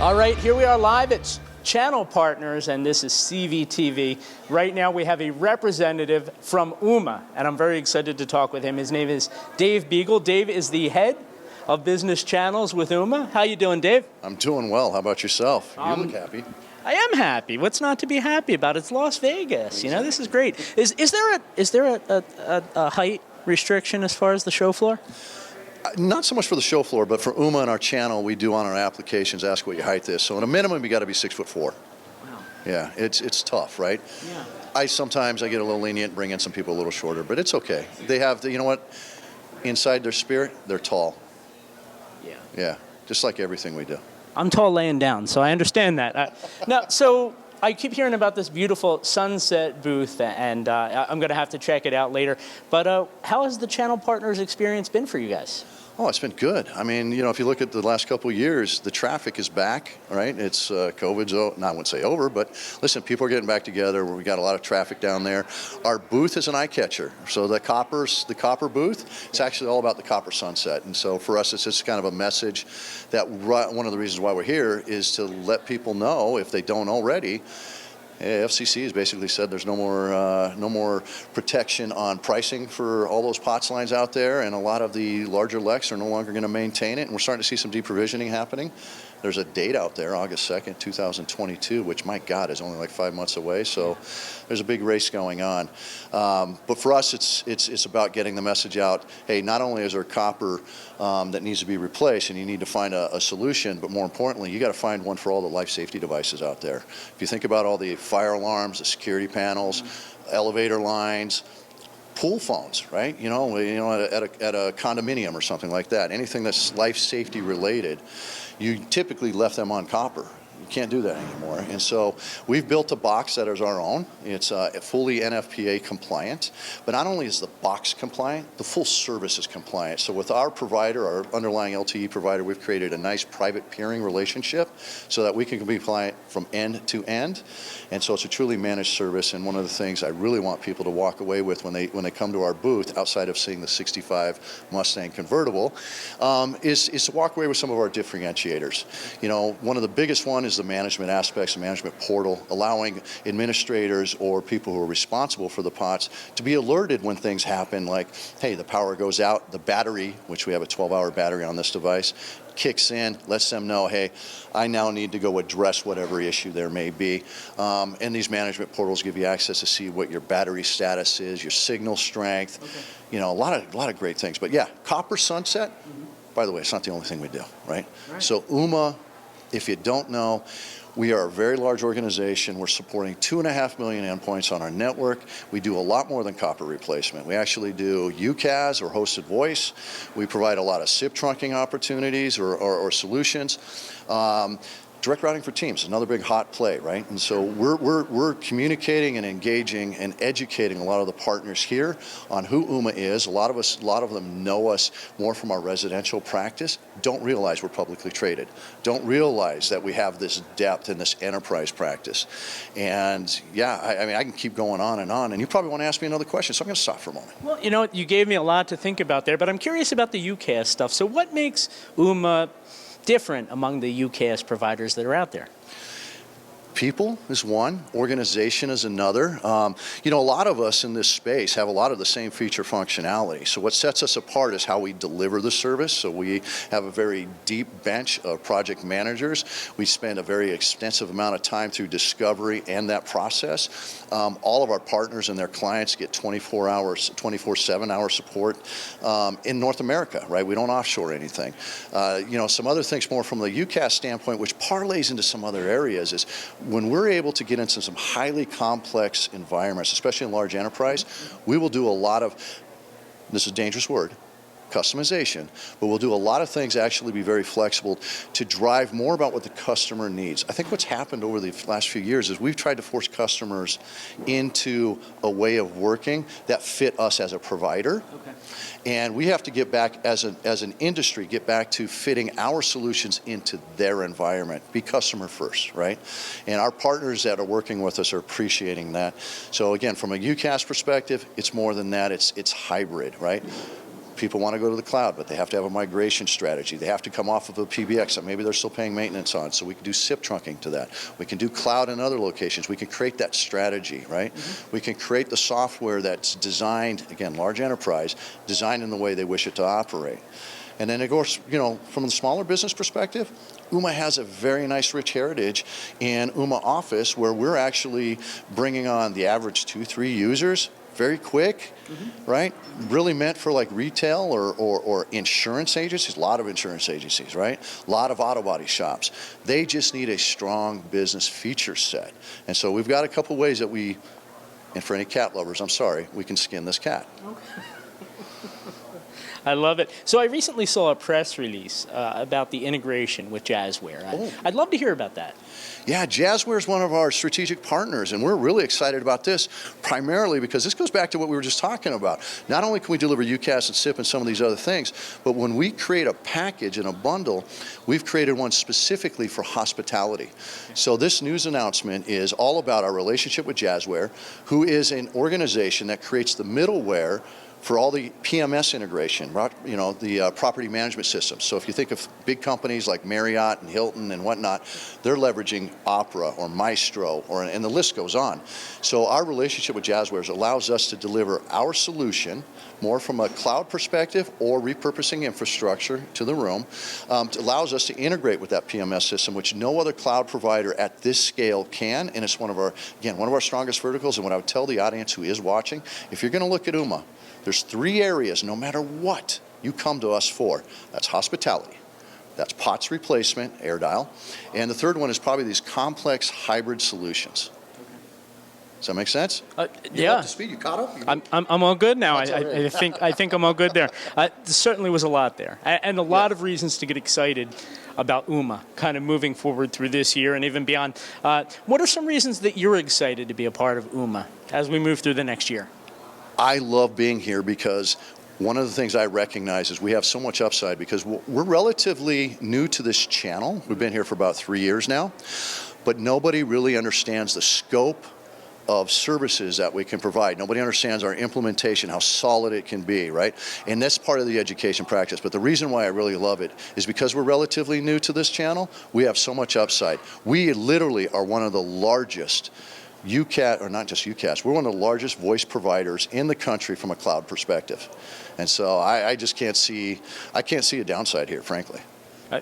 All right, here we are live at Channel Partners, and this is CVTV. Right now we have a representative from Ooma, and I'm very excited to talk with him. His name is Dave Beagle. Dave is the head of business channels with Ooma. How you doing, Dave? I'm doing well. How about yourself? You look happy. I am happy. What's not to be happy about? It's Las Vegas. You know, this is great. Is there a height restriction as far as the show floor? Not so much for the show floor, but for Ooma and our channel, we do on our applications ask what your height is. So at a minimum, you got to be 6'4". Wow. Yeah, it's tough, right? Yeah. I get a little lenient, bring in some people a little shorter, but it's okay. They have, you know what? Inside their spirit, they're tall. Yeah. Yeah, just like everything we do. I'm tall laying down, so I understand that. Now, so I keep hearing about this beautiful sunset booth, and I'm going to have to check it out later. But how has the Channel Partners experience been for you guys? Oh, it's been good. I mean, you know, if you look at the last couple of years, the traffic is back, right? It's COVID's, I wouldn't say over, but listen, people are getting back together. We got a lot of traffic down there. Our booth is an eye catcher. So the copper booth, it's actually all about the copper sunset. And so for us, it's just kind of a message that one of the reasons why we're here is to let people know, if they don't already, FCC has basically said there's no more protection on pricing for all those POTS lines out there, and a lot of the larger LECs are no longer going to maintain it, and we're starting to see some deprovisioning happening. There's a date out there, August 2nd, 2022, which, my God, is only like 5 months away, so there's a big race going on. But for us, it's about getting the message out, hey, not only is there copper that needs to be replaced and you need to find a solution, but more importantly, you got to find one for all the life safety devices out there. If you think about all the fire alarms, the security panels, elevator lines, pool phones, right? You know, at a condominium or something like that. Anything that's life safety related, you typically left them on copper. You can't do that anymore. And so we've built a box that is our own. It's fully NFPA compliant. But not only is the box compliant, the full service is compliant. So with our provider, our underlying LTE provider, we've created a nice private peering relationship so that we can be compliant from end to end. And so it's a truly managed service. And one of the things I really want people to walk away with when they come to our booth, outside of seeing the 65 Mustang convertible, is to walk away with some of our differentiators. You know, one of the biggest one is the management aspects, the management portal, allowing administrators or people who are responsible for the POTS to be alerted when things happen, like, hey, the power goes out, the battery, which we have a 12-hour battery on this device, kicks in, lets them know, hey, I now need to go address whatever issue there may be. And these management portals give you access to see what your battery status is, your signal strength, you know, a lot of great things. But yeah, copper sunset, by the way, it's not the only thing we do, right? So Ooma, if you don't know, we are a very large organization. We're supporting 2.5 million endpoints on our network. We do a lot more than copper replacement. We actually do UCaaS, or hosted voice. We provide a lot of SIP trunking opportunities or solutions. Direct routing for teams, another big hot play, right? And so we're communicating and engaging and educating a lot of the partners here on who Ooma is. A lot of them know us more from our residential practice, don't realize we're publicly traded, don't realize that we have this depth in this enterprise practice. And yeah, I mean, I can keep going on, and you probably want to ask me another question, so I'm going to stop for a moment. Well, you know, you gave me a lot to think about there, but I'm curious about the UCaaS stuff. So what makes Ooma different among the UCaaS providers that are out there? People is one, organization is another. You know, a lot of us in this space have a lot of the same feature functionality. So what sets us apart is how we deliver the service. So we have a very deep bench of project managers. We spend a very extensive amount of time through discovery and that process. All of our partners and their clients get 24/7 support in North America, right? We don't offshore anything. You know, some other things more from the UCaaS standpoint, which parlays into some other areas, is when we're able to get into some highly complex environments, especially in large enterprise, we will do a lot of, this is a dangerous word, customization, but we'll do a lot of things, actually be very flexible to drive more about what the customer needs. I think what's happened over the last few years is we've tried to force customers into a way of working that fit us as a provider. And we have to get back as an industry, get back to fitting our solutions into their environment, be customer first, right? And our partners that are working with us are appreciating that. So again, from a UCaaS perspective, it's more than that, it's hybrid, right? people want to go to the cloud, but they have to have a migration strategy. They have to come off of a PBX that maybe they're still paying maintenance on, so we can do SIP trunking to that. We can do cloud in other locations. We can create that strategy, right? We can create the software that's designed, again, large enterprise, designed in the way they wish it to operate. And then, of course, from the smaller business perspective, Ooma has a very nice, rich heritage in Ooma Office, where we're actually bringing on the average 2-3 users very quick, right? Really meant for like retail or insurance agencies, a lot of insurance agencies, right? A lot of auto body shops. They just need a strong business feature set. And so we've got a couple ways that and for any cat lovers, I'm sorry, we can skin this cat. Okay. I love it. So I recently saw a press release about the integration with Jazzware. I'd love to hear about that. Yeah, Jazzware is one of our strategic partners, and we're really excited about this, primarily because this goes back to what we were just talking about. Not only can we deliver UCaaS and SIP and some of these other things, but when we create a package and a bundle, we've created one specifically for hospitality. So this news announcement is all about our relationship with Jazzware, who is an organization that creates the middleware for all the PMS integration, the property management systems. So if you think of big companies like Marriott and Hilton and whatnot, they're leveraging Opera or Maestro, and the list goes on. So our relationship with Jazzware allows us to deliver our solution more from a cloud perspective or repurposing infrastructure to the room. It allows us to integrate with that PMS system, which no other cloud provider at this scale can, and it's one of our strongest verticals. And what I would tell the audience who is watching, if you're going to look at Ooma, there's 3 areas, no matter what you come to us for. That's hospitality, that's POTS replacement, AirDial, and the third one is probably these complex hybrid solutions. Does that make sense? Yeah. Up to speed? You caught up? I'm all good now. That's all right. I think I'm all good there. There certainly was a lot there, and a lot of reasons to get excited about Ooma, kind of moving forward through this year and even beyond. What are some reasons that you're excited to be a part of Ooma as we move through the next year? I love being here because one of the things I recognize is we have so much upside because we're relatively new to this channel. We've been here for about 3 years now, but nobody really understands the scope of services that we can provide. Nobody understands our implementation, how solid it can be, right? And that's part of the education practice. But the reason why I really love it is because we're relatively new to this channel, we have so much upside. We literally are one of the largest UCaaS, or not just UCaaS, we're one of the largest voice providers in the country from a cloud perspective. And so I just can't see a downside here, frankly.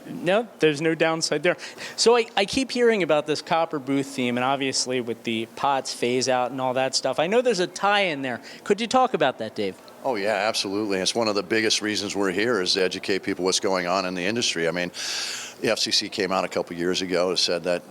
No, there's no downside there. So I keep hearing about this copper booth theme, and obviously with the POTS phase out and all that stuff. I know there's a tie in there. Could you talk about that, Dave? Oh yeah, absolutely. It's one of the biggest reasons we're here is to educate people what's going on in the industry. I mean, the FCC came out a couple years ago and said that,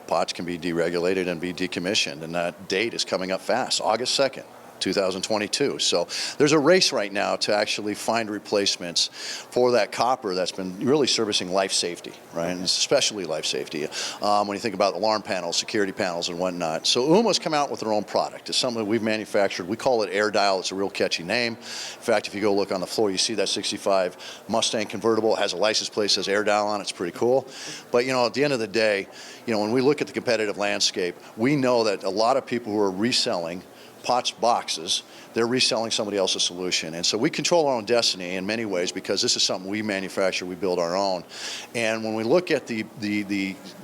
POTS can be deregulated and be decommissioned, and that date is coming up fast, August 2nd. 2022. So there's a race right now to actually find replacements for that copper that's been really servicing life safety, right? And especially life safety. When you think about alarm panels, security panels, and whatnot. So Ooma's come out with their own product. It's something that we've manufactured. We call it AirDial. It's a real catchy name. In fact, if you go look on the floor, you see that 65 Mustang convertible. It has a license plate that says AirDial on it. It's pretty cool. But, at the end of the day, when we look at the competitive landscape, we know that a lot of people who are reselling POTS boxes, they're reselling somebody else's solution. And so we control our own destiny in many ways because this is something we manufacture, we build our own. And when we look at the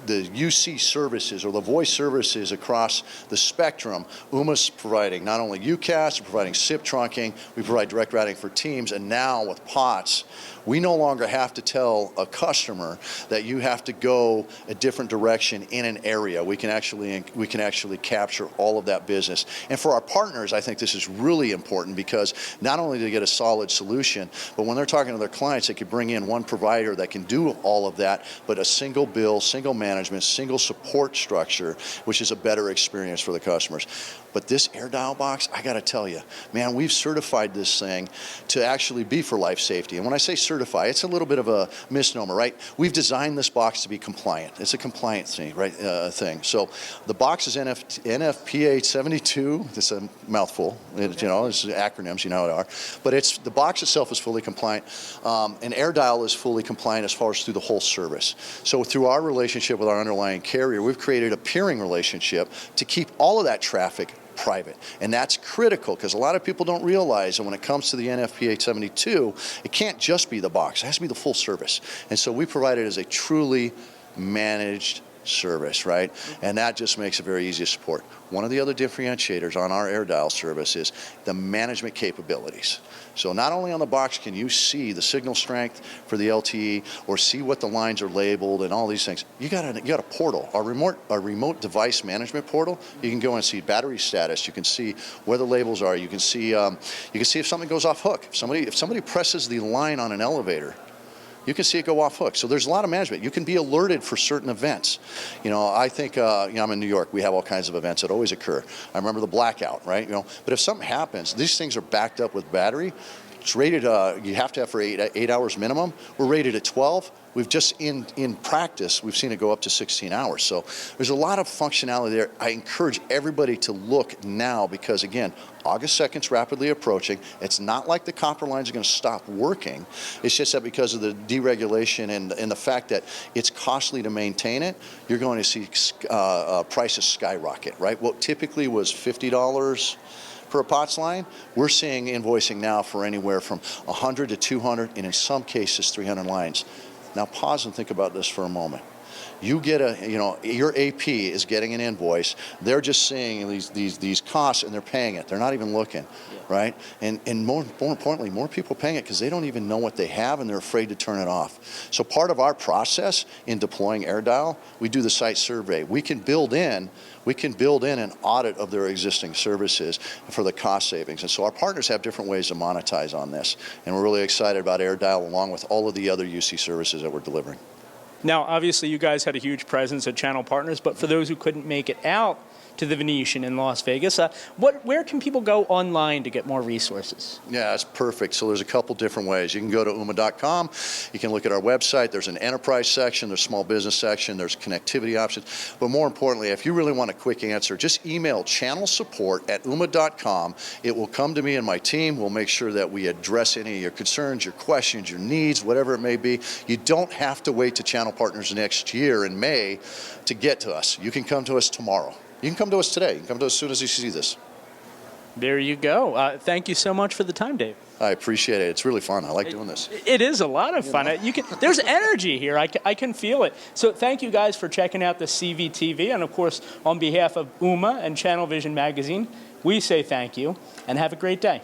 UC services or the voice services across the spectrum, Ooma's providing not only UCaaS, we're providing SIP trunking, we provide direct routing for Teams, and now with POTS, we no longer have to tell a customer that you have to go a different direction in an area. We can actually capture all of that business. And for our partners, I think this is really important because not only do they get a solid solution, but when they're talking to their clients, they can bring in one provider that can do all of that, but a single bill, single management, single support structure, which is a better experience for the customers. But this AirDial box, I got to tell you, man, we've certified this thing to actually be for life safety. And when I say certify, it's a little bit of a misnomer, right? We've designed this box to be compliant. It's a compliant thing, right? So the box is NFPA 72. It's a mouthful. It's acronyms, you know what they are. But the box itself is fully compliant, and AirDial is fully compliant as far as through the whole service. So through our relationship with our underlying carrier, we've created a peering relationship to keep all of that traffic private. And that's critical because a lot of people don't realize that when it comes to the NFPA 72, it can't just be the box. It has to be the full service. And so we provide it as a truly managed service, right? And that just makes it very easy to support. One of the other differentiators on our AirDial service is the management capabilities. So not only on the box can you see the signal strength for the LTE or see what the lines are labeled and all these things, you got a portal, our remote device management portal. You can go and see battery status. You can see where the labels are. You can see if something goes off hook. If somebody presses the line on an elevator, you can see it go off hook. So there's a lot of management. You can be alerted for certain events. I think, I'm in New York. We have all kinds of events that always occur. I remember the blackout, right? But if something happens, these things are backed up with battery. It's rated, you have to have for 8 hours minimum. We're rated at 12. We've just, in practice, we've seen it go up to 16 hours. So there's a lot of functionality there. I encourage everybody to look now because, again, August 2nd is rapidly approaching. It's not like the copper lines are going to stop working. It's just that because of the deregulation and the fact that it's costly to maintain it, you're going to see prices skyrocket, right? What typically was $50 for a POTS line, we're seeing invoicing now for anywhere from 100 to 200 and in some cases 300 lines. Now pause and think about this for a moment. You get your AP is getting an invoice. They're just seeing these costs and they're paying it. They're not even looking, right? And more importantly, more people paying it because they don't even know what they have and they're afraid to turn it off. So part of our process in deploying AirDial, we do the site survey. We can build in an audit of their existing services for the cost savings. And so our partners have different ways to monetize on this. And we're really excited about AirDial along with all of the other UC services that we're delivering. Now, obviously, you guys had a huge presence at Channel Partners, but for those who couldn't make it out to the Venetian in Las Vegas, where can people go online to get more resources? Yeah, it's perfect. So there's a couple different ways. You can go to Ooma.com. You can look at our website. There's an enterprise section. There's small business section. There's connectivity options. But more importantly, if you really want a quick answer, just email channelsupport@ooma.com. It will come to me and my team. We'll make sure that we address any of your concerns, your questions, your needs, whatever it may be. You don't have to wait to Channel Partners next year in May to get to us. You can come to us tomorrow. You can come to us today. You can come to us as soon as you see this. There you go. Thank you so much for the time, Dave. I appreciate it. It's really fun. I like doing this. It is a lot of fun. There's energy here. I can feel it. So thank you guys for checking out the CVTV. And, of course, on behalf of Ooma and ChannelVision Magazine, we say thank you and have a great day.